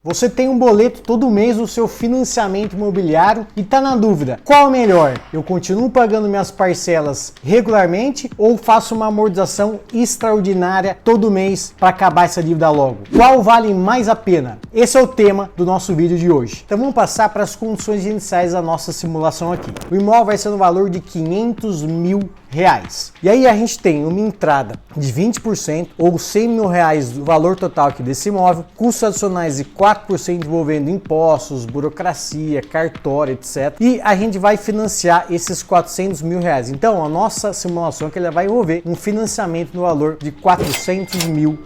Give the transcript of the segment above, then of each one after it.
Você tem um boleto todo mês do seu financiamento imobiliário e está na dúvida, qual é melhor? Eu continuo pagando minhas parcelas regularmente ou faço uma amortização extraordinária todo mês para acabar essa dívida logo? Qual vale mais a pena? Esse é o tema do nosso vídeo de hoje. Então vamos passar para as condições iniciais da nossa simulação aqui. O imóvel vai ser no valor de R$500 mil. E aí a gente tem uma entrada de 20% ou R$100 mil do valor total aqui desse imóvel, custos adicionais de 4% envolvendo impostos, burocracia, cartório, etc. E a gente vai financiar esses R$400 mil. Então a nossa simulação aqui ela vai envolver um financiamento no valor de R$400 mil.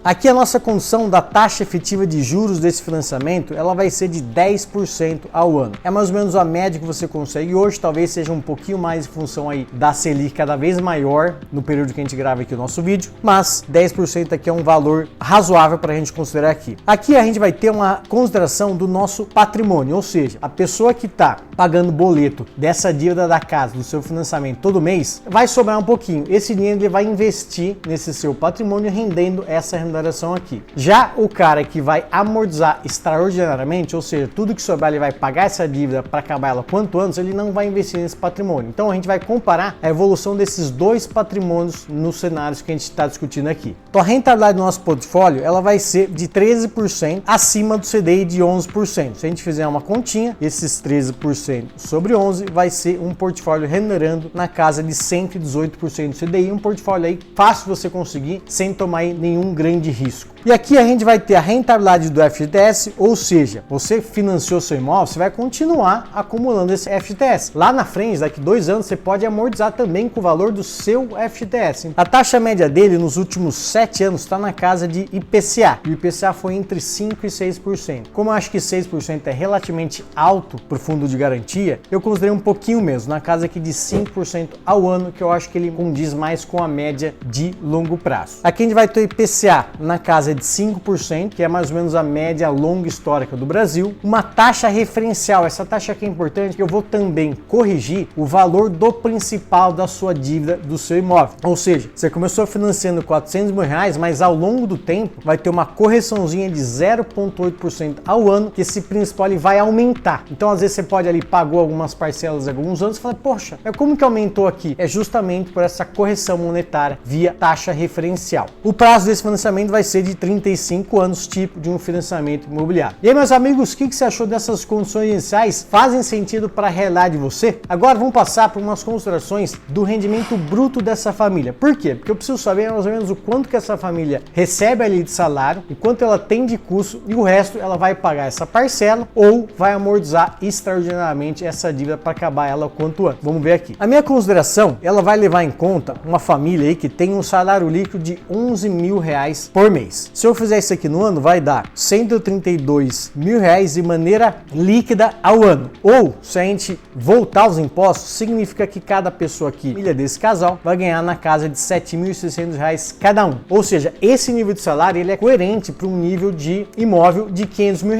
Aqui a nossa condição da taxa efetiva de juros desse financiamento ela vai ser de 10% ao ano. É mais ou menos a média que você consegue hoje, talvez seja um pouquinho mais em função aí da Selic cada vez maior no período que a gente grava aqui o nosso vídeo, mas 10% aqui é um valor razoável para a gente considerar aqui. Aqui a gente vai ter uma consideração do nosso patrimônio, ou seja, a pessoa que está pagando boleto dessa dívida da casa, do seu financiamento todo mês, vai sobrar um pouquinho. Esse dinheiro ele vai investir nesse seu patrimônio rendendo essa remuneração aqui. Já o cara que vai amortizar extraordinariamente, ou seja, tudo que sobrar ele vai pagar essa dívida para acabar ela quanto antes, ele não vai investir nesse patrimônio. Então a gente vai comparar a evolução desses dois patrimônios nos cenários que a gente está discutindo aqui. Então a rentabilidade do nosso portfólio ela vai ser de 13% acima do CDI de 11%. Se a gente fizer uma continha, esses 13% sobre 11 vai ser um portfólio remunerando na casa de 118% do CDI, um portfólio aí fácil você conseguir sem tomar nenhum grande risco. E aqui a gente vai ter a rentabilidade do FGTS, ou seja, você financiou seu imóvel, você vai continuar acumulando esse FGTS. Lá na frente, daqui 2 anos, você pode amortizar também com o valor do seu FGTS. A taxa média dele nos últimos 7 anos está na casa de IPCA. E o IPCA foi entre 5% e 6%. Como eu acho que 6% é relativamente alto para o fundo de garantia, eu considerei um pouquinho mesmo, na casa aqui de 5% ao ano, que eu acho que ele condiz mais com a média de longo prazo. Aqui a gente vai ter o IPCA na casa de 5%, que é mais ou menos a média longa histórica do Brasil. Uma taxa referencial, essa taxa aqui é importante, que eu vou também corrigir o valor do principal da sua dívida do seu imóvel. Ou seja, você começou financiando R$400 mil, mas ao longo do tempo vai ter uma correçãozinha de 0,8% ao ano, que esse principal ele vai aumentar. Então às vezes você pode ali pagou algumas parcelas há alguns anos e fala, poxa, mas como que aumentou aqui? É justamente por essa correção monetária via taxa referencial. O prazo desse financiamento vai ser de 35 anos, tipo de um financiamento imobiliário. E aí, meus amigos, o que você achou dessas condições iniciais? Fazem sentido para a realidade de você? Agora vamos passar por umas considerações do rendimento bruto dessa família. Por quê? Porque eu preciso saber mais ou menos o quanto que essa família recebe ali de salário, o quanto ela tem de custo e o resto ela vai pagar essa parcela ou vai amortizar extraordinariamente essa dívida para acabar ela o quanto antes. Vamos ver aqui. A minha consideração, ela vai levar em conta uma família aí que tem um salário líquido de R$11 mil por mês. Se eu fizer isso aqui no ano, vai dar R$132 mil de maneira líquida ao ano. Ou, se a gente voltar aos impostos, significa que cada pessoa aqui, família desse casal, vai ganhar na casa de R$7.600 cada um. Ou seja, esse nível de salário ele é coerente para um nível de imóvel de R$500 mil.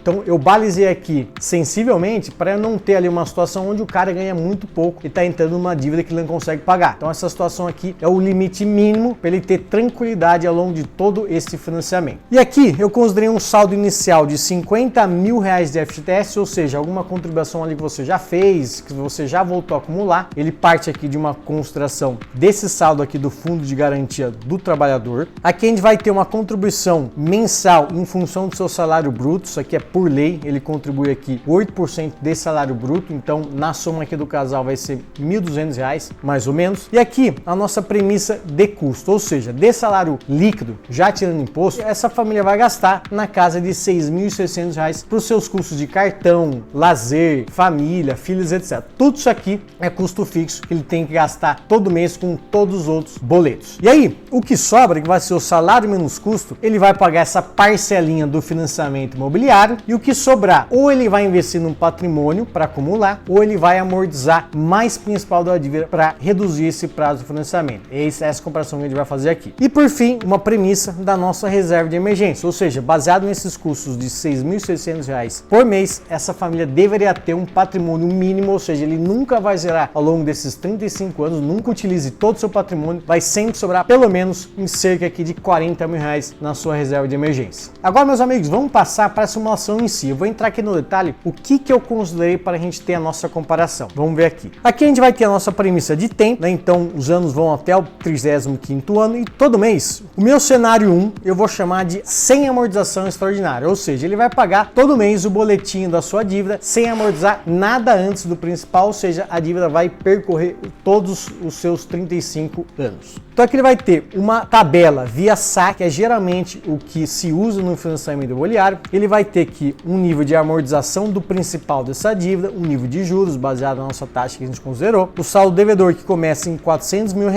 Então eu balizei aqui sensivelmente para eu não ter ali uma situação onde o cara ganha muito pouco e está entrando numa dívida que ele não consegue pagar. Então essa situação aqui é o limite mínimo para ele ter tranquilidade ao longo de todo esse financiamento. E aqui eu considerei um saldo inicial de R$50 mil de FGTS, ou seja, alguma contribuição ali que você já fez, que você já voltou a acumular. Ele parte aqui de uma consideração desse saldo aqui do fundo de garantia do trabalhador. Aqui a gente vai ter uma contribuição mensal em função do seu salário bruto. Isso aqui é por lei, ele contribui aqui 8% desse salário bruto, então na soma aqui do casal vai ser R$1.200 mais ou menos. E aqui a nossa premissa de custo, ou seja, de salário líquido, já tirando imposto, essa família vai gastar na casa de R$6.600 para os seus custos de cartão, lazer, família, filhos, etc. Tudo isso aqui é custo fixo que ele tem que gastar todo mês com todos os outros boletos. E aí, o que sobra, que vai ser o salário menos custo, ele vai pagar essa parcelinha do financiamento imobiliário e o que sobrar, ou ele vai investir num patrimônio para acumular, ou ele vai amortizar mais principal da dívida para reduzir esse prazo de financiamento. Essa comparação que a gente vai fazer aqui. E por fim, uma premissa da nossa reserva de emergência, ou seja, baseado nesses custos de R$ 6.600 por mês, essa família deveria ter um patrimônio mínimo, ou seja, ele nunca vai zerar ao longo desses 35 anos, nunca utilize todo o seu patrimônio, vai sempre sobrar pelo menos em cerca aqui de R$ 40 mil na sua reserva de emergência. Agora, meus amigos, vamos passar para a simulação em si. Eu vou entrar aqui no detalhe o que eu considerei para a gente ter a nossa comparação. Vamos ver aqui. Aqui a gente vai ter a nossa premissa de tempo, né? Então os anos vão até o 35º ano e todo mês. O meu cenário 1 eu vou chamar de sem amortização extraordinária, ou seja, ele vai pagar todo mês o boletim da sua dívida sem amortizar nada antes do principal, ou seja, a dívida vai percorrer todos os seus 35 anos. Então aqui ele vai ter uma tabela via saque, que é geralmente o que se usa no financiamento imobiliário. Ele vai ter aqui um nível de amortização do principal dessa dívida, um nível de juros baseado na nossa taxa que a gente considerou, o saldo devedor que começa em R$ 400 mil,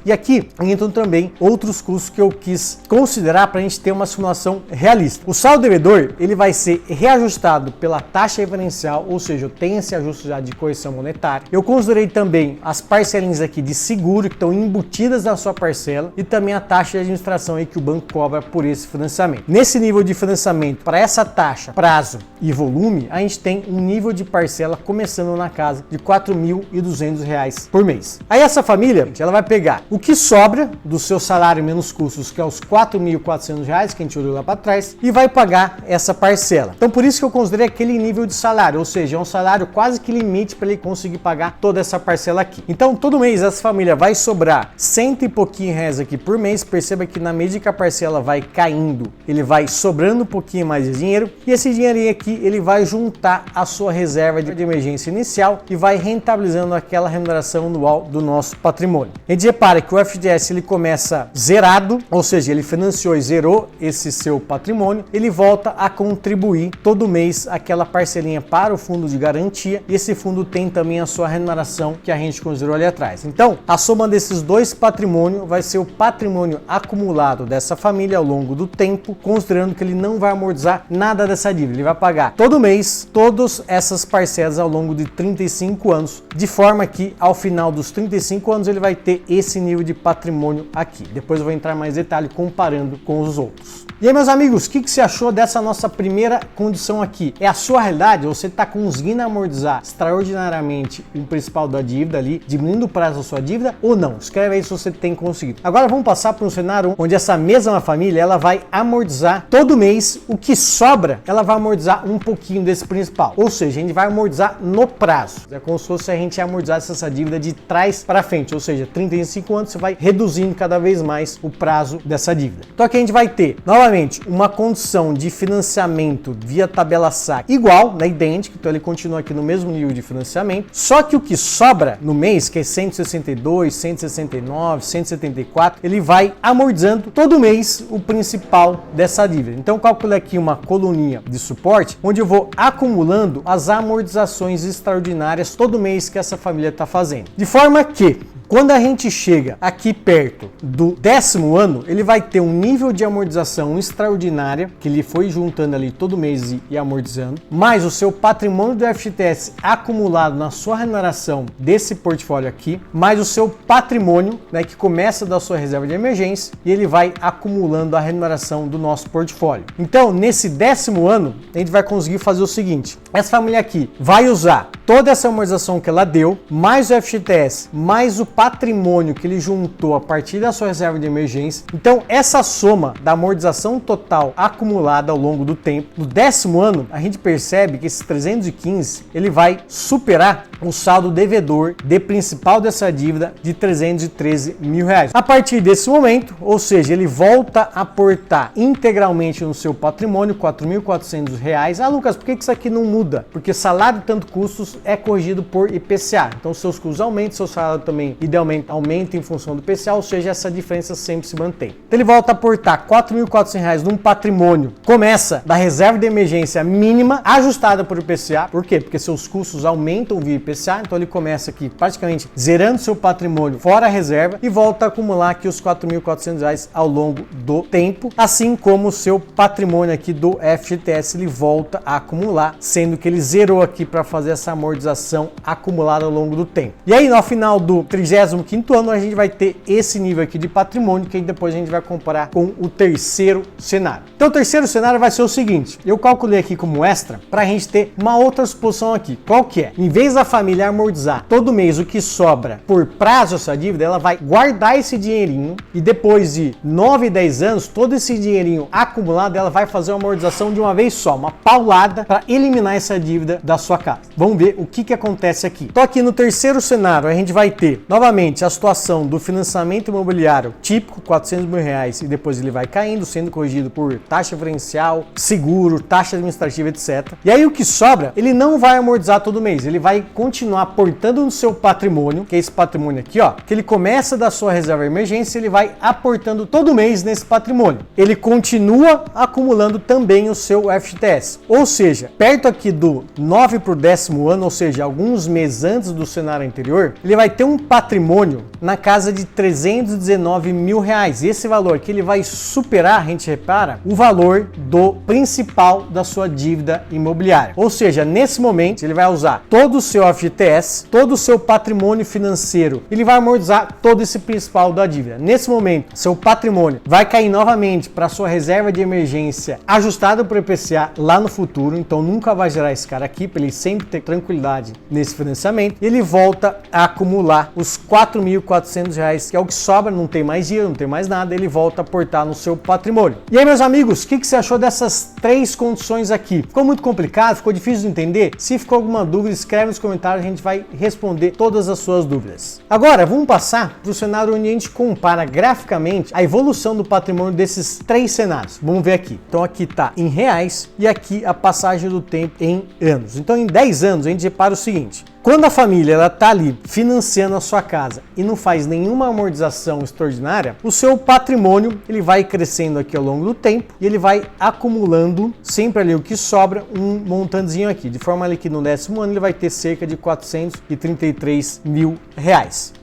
e aqui entram também outros custos que eu quis considerar para a gente ter uma simulação realista. O saldo devedor ele vai ser reajustado pela taxa referencial, ou seja, eu tenho esse ajuste já de correção monetária. Eu considerei também as parcelinhas aqui de seguro que estão embutidas na sua parcela e também a taxa de administração aí que o banco cobra por esse financiamento. Nesse nível de financiamento, para essa taxa, prazo e volume, a gente tem um nível de parcela começando na casa de R$ 4.200 por mês. Aí essa família, ela vai pegar o que sobra do seu salário menos custos, que é os R$ 4.400 que a gente olhou lá para trás, e vai pagar essa parcela. Então por isso que eu considerei aquele nível de salário, ou seja, é um salário quase que limite para ele conseguir pagar toda essa parcela aqui. Então todo mês essa família vai sobrar cento e pouquinho reais aqui por mês. Perceba que na medida que a parcela vai caindo, ele vai sobrando um pouquinho mais de dinheiro, e esse dinheirinho aqui ele vai juntar a sua reserva de emergência inicial e vai rentabilizando aquela remuneração anual do nosso patrimônio. A gente repara que o FGTS ele começa zerado, ou seja, ele financiou e zerou esse seu patrimônio, ele volta a contribuir todo mês aquela parcelinha para o fundo de garantia, e esse fundo tem também a sua remuneração que a gente considerou ali atrás. Então, a soma desses dois patrimônios vai ser o patrimônio acumulado dessa família ao longo do tempo, considerando que ele não vai amortizar nada dessa dívida, ele vai pagar todo mês todas essas parcelas ao longo de 35 anos, de forma que ao final dos 35 anos ele vai ter esse nível de patrimônio aqui. Depois eu vou entrar em mais detalhe comparando com os outros. E aí, meus amigos, o que você achou dessa nossa primeira condição aqui? É a sua realidade? Você está conseguindo amortizar extraordinariamente o principal da dívida ali, diminuindo o prazo da sua dívida ou não? Escreve aí se você tem conseguido. Agora vamos passar para um cenário onde essa mesma família ela vai amortizar todo mês o que sobra, ela vai amortizar um pouquinho desse principal. Ou seja, a gente vai amortizar no prazo. É como se fosse a gente amortizasse essa dívida de trás para frente, ou seja, 35 anos você vai reduzindo cada vez mais o prazo dessa dívida. Então aqui a gente vai ter novamente uma condição de financiamento via tabela saque igual, né, idêntica, então ele continua aqui no mesmo nível de financiamento, só que o que sobra no mês, que é 162, 169, 174, ele vai amortizando todo mês o principal dessa dívida. Então calcule aqui uma coluninha de suporte, onde eu vou acumulando as amortizações extraordinárias todo mês que essa família está fazendo. De forma que quando a gente chega aqui perto do 10º ano, ele vai ter um nível de amortização extraordinária, que ele foi juntando ali todo mês e amortizando, mais o seu patrimônio do FGTS acumulado na sua remuneração desse portfólio aqui, mais o seu patrimônio, né, que começa da sua reserva de emergência, e ele vai acumulando a remuneração do nosso portfólio. Então, nesse 10º ano, a gente vai conseguir fazer o seguinte: essa família aqui vai usar toda essa amortização que ela deu, mais o FGTS, mais o patrimônio que ele juntou a partir da sua reserva de emergência. Então, essa soma da amortização total acumulada ao longo do tempo, no 10º ano, a gente percebe que esses 315, ele vai superar o saldo devedor de principal dessa dívida de R$ 313 mil. A partir desse momento, ou seja, ele volta a aportar integralmente no seu patrimônio R$ 4.400. Ah, Lucas, por que isso aqui não muda? Porque salário tanto custos é corrigido por IPCA. Então, seus custos aumentam, seu salário também idealmente aumenta em função do IPCA, ou seja, essa diferença sempre se mantém. Então ele volta a aportar R$ 4.400 num patrimônio, começa da reserva de emergência mínima, ajustada por IPCA. Por quê? Porque seus custos aumentam via IPCA, IPCA, então ele começa aqui praticamente zerando seu patrimônio fora a reserva e volta a acumular aqui os R$ 4.400 ao longo do tempo, assim como o seu patrimônio aqui do FGTS ele volta a acumular, sendo que ele zerou aqui para fazer essa amortização acumulada ao longo do tempo. E aí, no final do 35º ano, a gente vai ter esse nível aqui de patrimônio, que aí depois a gente vai comparar com o terceiro cenário. Então, o terceiro cenário vai ser o seguinte, eu calculei aqui como extra para a gente ter uma outra suposição aqui. Qual que é? Em vez da família amortizar todo mês o que sobra por prazo essa dívida, ela vai guardar esse dinheirinho e depois de 9, 10 anos, todo esse dinheirinho acumulado, ela vai fazer uma amortização de uma vez só, uma paulada para eliminar essa dívida da sua casa. Vamos ver o que acontece aqui. Então aqui no terceiro cenário, a gente vai ter novamente a situação do financiamento imobiliário típico, R$ 400 mil e depois ele vai caindo, sendo corrigido por taxa diferencial, seguro, taxa administrativa, etc. E aí o que sobra, ele não vai amortizar todo mês, ele vai continuar aportando no seu patrimônio, que é esse patrimônio aqui, ó, que ele começa da sua reserva de emergência, ele vai aportando todo mês nesse patrimônio. Ele continua acumulando também o seu FGTS. Ou seja, perto aqui do 9 para o 10º ano, ou seja, alguns meses antes do cenário anterior, ele vai ter um patrimônio na casa de R$ 319 mil. Esse valor aqui ele vai superar, a gente repara, o valor do principal da sua dívida imobiliária. Ou seja, nesse momento ele vai usar todo o seu FGTS, todo o seu patrimônio financeiro, ele vai amortizar todo esse principal da dívida. Nesse momento, seu patrimônio vai cair novamente para sua reserva de emergência ajustada por IPCA lá no futuro, então nunca vai gerar esse cara aqui, para ele sempre ter tranquilidade nesse financiamento. Ele volta a acumular os R$ 4.400, que é o que sobra, não tem mais dinheiro, não tem mais nada, ele volta a aportar no seu patrimônio. E aí, meus amigos, o que você achou dessas três condições aqui? Ficou muito complicado? Ficou difícil de entender? Se ficou alguma dúvida, escreve nos comentários, a gente vai responder todas as suas dúvidas. Agora, vamos passar para o cenário onde a gente compara graficamente a evolução do patrimônio desses três cenários. Vamos ver aqui. Então aqui está em reais e aqui a passagem do tempo em anos. Então em 10 anos a gente repara o seguinte, quando a família ela tá ali financiando a sua casa e não faz nenhuma amortização extraordinária, o seu patrimônio ele vai crescendo aqui ao longo do tempo e ele vai acumulando sempre ali o que sobra, um montantezinho aqui, de forma ali que no 10º ano ele vai ter cerca de R$ 433 mil.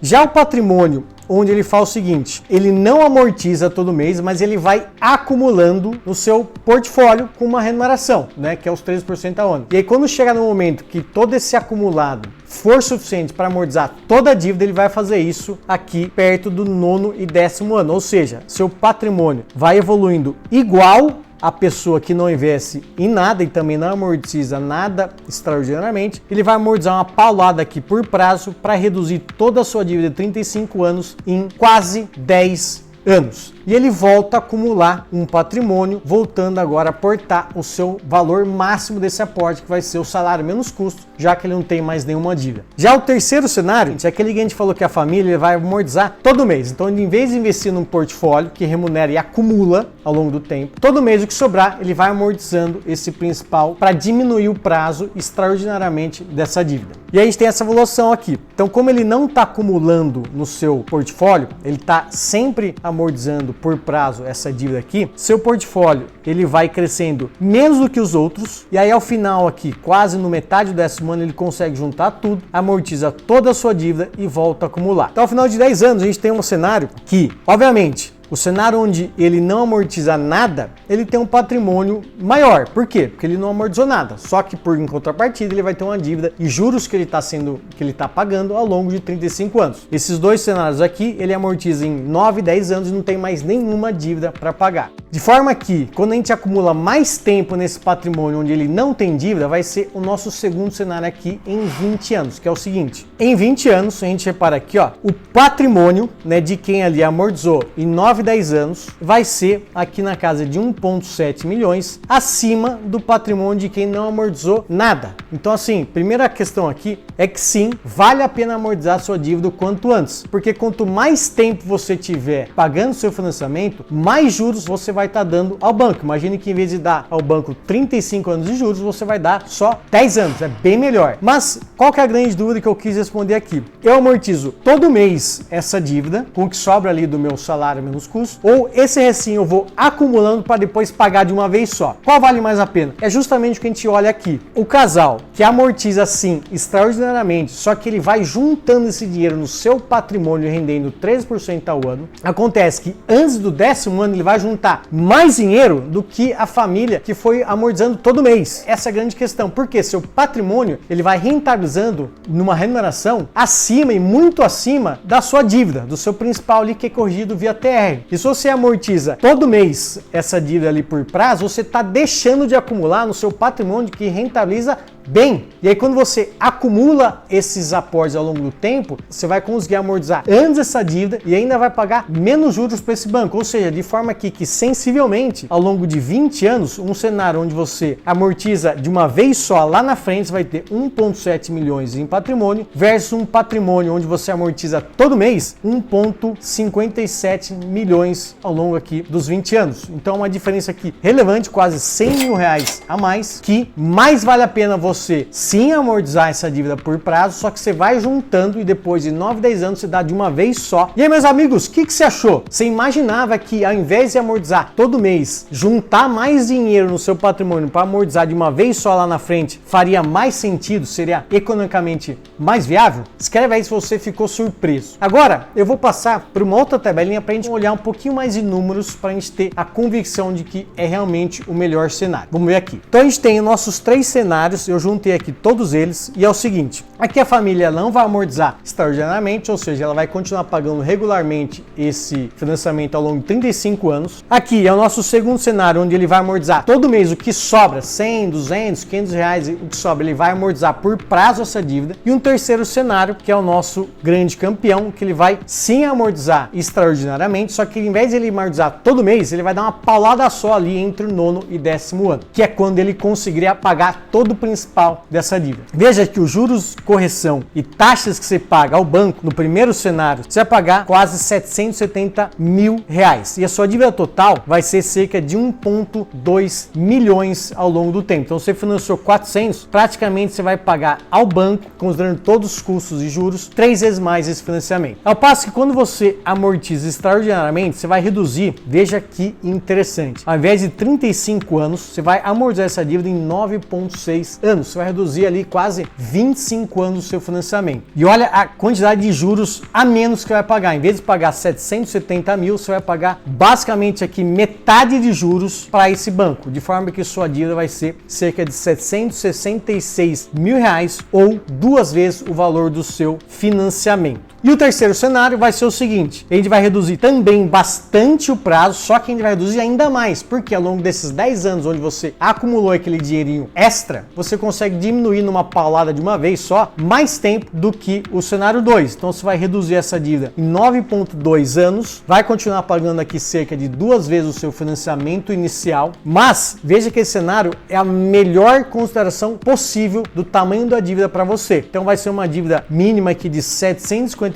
Já o patrimônio onde ele faz o seguinte, ele não amortiza todo mês, mas ele vai acumulando no seu portfólio com uma remuneração, né, que é os 13% ao ano. E aí quando chegar no momento que todo esse acumulado for suficiente para amortizar toda a dívida, ele vai fazer isso aqui perto do 9º e 10º ano, ou seja, seu patrimônio vai evoluindo igual a pessoa que não investe em nada e também não amortiza nada extraordinariamente, ele vai amortizar uma paulada aqui por prazo para reduzir toda a sua dívida de 35 anos em quase 10 anos. E ele volta a acumular um patrimônio, voltando agora a aportar o seu valor máximo desse aporte, que vai ser o salário menos custo, já que ele não tem mais nenhuma dívida. Já o terceiro cenário, é aquele que a gente falou que a família vai amortizar todo mês. Então, em vez de investir num portfólio que remunera e acumula ao longo do tempo, todo mês o que sobrar, ele vai amortizando esse principal para diminuir o prazo extraordinariamente dessa dívida. E aí a gente tem essa evolução aqui. Então, como ele não está acumulando no seu portfólio, ele está sempre amortizando por prazo essa dívida aqui, seu portfólio ele vai crescendo menos do que os outros, e aí ao final aqui, quase no metade do 10º ano, ele consegue juntar tudo, amortiza toda a sua dívida e volta a acumular. Então, ao final de 10 anos, a gente tem um cenário que, obviamente, o cenário onde ele não amortiza nada, ele tem um patrimônio maior. Por quê? Porque ele não amortizou nada. Só que por em contrapartida ele vai ter uma dívida e juros que ele está pagando ao longo de 35 anos. Esses dois cenários aqui, ele amortiza em 9, 10 anos e não tem mais nenhuma dívida para pagar. De forma que, quando a gente acumula mais tempo nesse patrimônio onde ele não tem dívida, vai ser o nosso segundo cenário aqui em 20 anos, que é o seguinte. Em 20 anos, a gente repara aqui, ó, o patrimônio, né, de quem ali amortizou em 9, 10 anos, vai ser aqui na casa de 1,7 milhões, acima do patrimônio de quem não amortizou nada. Então, assim, primeira questão aqui é que sim, vale a pena amortizar a sua dívida o quanto antes, porque quanto mais tempo você tiver pagando seu financiamento, mais juros você vai vai estar dando ao banco. Imagine que em vez de dar ao banco 35 anos de juros, você vai dar só 10 anos, é bem melhor. Mas qual que é a grande dúvida que eu quis responder aqui? Eu amortizo todo mês essa dívida, com o que sobra ali do meu salário menos custo, ou esse recinho eu vou acumulando para depois pagar de uma vez só? Qual vale mais a pena? É justamente o que a gente olha aqui. O casal que amortiza assim extraordinariamente, só que ele vai juntando esse dinheiro no seu patrimônio rendendo 13% ao ano, acontece que antes do 10º ano ele vai juntar mais dinheiro do que a família que foi amortizando todo mês. Essa é a grande questão, porque seu patrimônio ele vai rentabilizando numa remuneração acima e muito acima da sua dívida, do seu principal ali que é corrigido via TR. E se você amortiza todo mês essa dívida ali por prazo, você está deixando de acumular no seu patrimônio que rentabiliza bem. E aí quando você acumula esses aportes ao longo do tempo, você vai conseguir amortizar antes essa dívida e ainda vai pagar menos juros para esse banco. Ou seja, de forma que sensivelmente, ao longo de 20 anos, um cenário onde você amortiza de uma vez só lá na frente, você vai ter 1,7 milhões em patrimônio versus um patrimônio onde você amortiza todo mês 1,57 milhões ao longo aqui dos 20 anos. Então uma diferença aqui relevante, quase 100 mil reais a mais, que mais vale a pena você sim amortizar essa dívida por prazo, só que você vai juntando e depois de 9, 10 anos você dá de uma vez só. E aí, meus amigos, o que você achou? Você imaginava que ao invés de amortizar todo mês, juntar mais dinheiro no seu patrimônio para amortizar de uma vez só lá na frente, faria mais sentido, seria economicamente mais viável? Escreve aí se você ficou surpreso. Agora, eu vou passar por uma outra tabelinha para a gente olhar um pouquinho mais de números para a gente ter a convicção de que é realmente o melhor cenário. Vamos ver aqui. Então a gente tem nossos 3 cenários, eu juntei aqui todos eles e é o seguinte, aqui a família não vai amortizar extraordinariamente, ou seja, ela vai continuar pagando regularmente esse financiamento ao longo de 35 anos. Aqui é o nosso segundo cenário, onde ele vai amortizar todo mês o que sobra, 100, 200, 500 reais, o que sobra, ele vai amortizar por prazo essa dívida. E um terceiro cenário, que é o nosso grande campeão, que ele vai sim amortizar extraordinariamente, só que ao invés de ele amortizar todo mês, ele vai dar uma paulada só ali entre o 9º e 10º ano, que é quando ele conseguiria pagar todo o principal dessa dívida. Veja que os juros, correção e taxas que você paga ao banco no primeiro cenário, você vai pagar quase 770 mil reais. E a sua dívida total vai ser cerca de 1,2 milhões ao longo do tempo. Então você financiou 400, praticamente você vai pagar ao banco, considerando todos os custos e juros, 3 vezes mais esse financiamento. Ao passo que quando você amortiza extraordinariamente, você vai reduzir, veja que interessante, ao invés de 35 anos, você vai amortizar essa dívida em 9,6 anos. Você vai reduzir ali quase 25 anos do seu financiamento. E olha a quantidade de juros a menos que vai pagar. Em vez de pagar 770 mil, você vai pagar basicamente aqui metade de juros para esse banco, de forma que sua dívida vai ser cerca de 766 mil reais ou 2 vezes o valor do seu financiamento. E o terceiro cenário vai ser o seguinte, a gente vai reduzir também bastante o prazo, só que a gente vai reduzir ainda mais, porque ao longo desses 10 anos onde você acumulou aquele dinheirinho extra, você consegue diminuir numa paulada de uma vez só mais tempo do que o cenário 2. Então você vai reduzir essa dívida em 9,2 anos, vai continuar pagando aqui cerca de 2 vezes o seu financiamento inicial, mas veja que esse cenário é a melhor consideração possível do tamanho da dívida para você. Então vai ser uma dívida mínima aqui de 752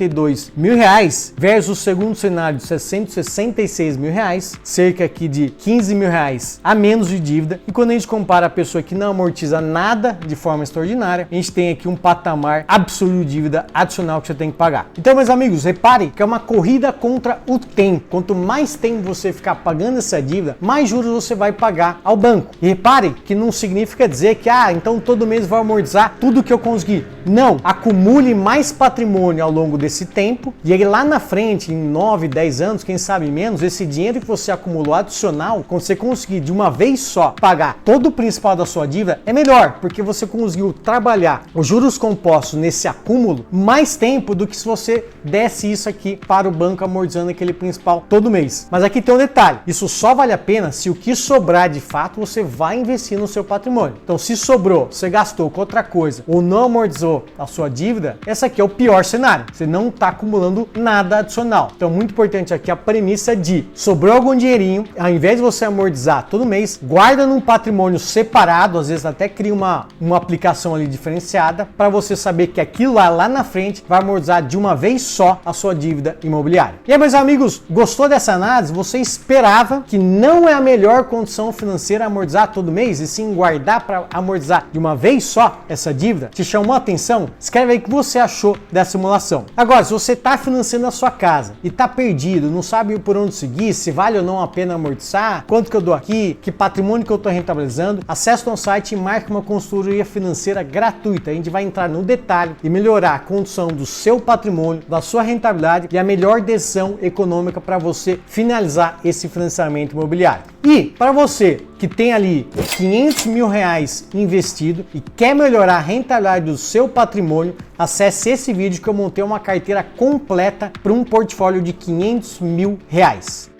mil reais versus o segundo cenário de 666 mil reais, cerca aqui de 15 mil reais a menos de dívida. E quando a gente compara a pessoa que não amortiza nada de forma extraordinária, a gente tem aqui um patamar absoluto de dívida adicional que você tem que pagar. Então, meus amigos, repare que é uma corrida contra o tempo. Quanto mais tempo você ficar pagando essa dívida, mais juros você vai pagar ao banco. E repare que não significa dizer que, então todo mês vou amortizar tudo que eu conseguir. Não, acumule mais patrimônio ao longo desse tempo e aí lá na frente, em 9, 10 anos, quem sabe menos, esse dinheiro que você acumulou adicional, quando você conseguir de uma vez só pagar todo o principal da sua dívida, é melhor, porque você conseguiu trabalhar os juros compostos nesse acúmulo mais tempo do que se você desse isso aqui para o banco amortizando aquele principal todo mês. Mas aqui tem um detalhe, isso só vale a pena se o que sobrar de fato você vai investir no seu patrimônio. Então se sobrou, você gastou com outra coisa ou não amortizou a sua dívida, essa aqui é o pior cenário. Você não está acumulando nada adicional. Então, muito importante aqui a premissa de sobrou algum dinheirinho, ao invés de você amortizar todo mês, guarda num patrimônio separado, às vezes até cria uma aplicação ali diferenciada, para você saber que aquilo lá na frente vai amortizar de uma vez só a sua dívida imobiliária. E aí, meus amigos, gostou dessa análise? Você esperava que não é a melhor condição financeira amortizar todo mês e sim guardar para amortizar de uma vez só essa dívida? Te chamou a atenção? Escreve aí o que você achou dessa simulação. Agora, se você está financiando a sua casa e está perdido, não sabe por onde seguir, se vale ou não a pena amortizar, quanto que eu dou aqui, que patrimônio que eu estou rentabilizando, acesse o nosso site e marque uma consultoria financeira gratuita. A gente vai entrar no detalhe e melhorar a condição do seu patrimônio, da sua rentabilidade e a melhor decisão econômica para você finalizar esse financiamento imobiliário. E para você que tem ali 500 mil reais investido e quer melhorar a rentabilidade do seu patrimônio, acesse esse vídeo que eu montei uma carteira completa para um portfólio de 500 mil reais.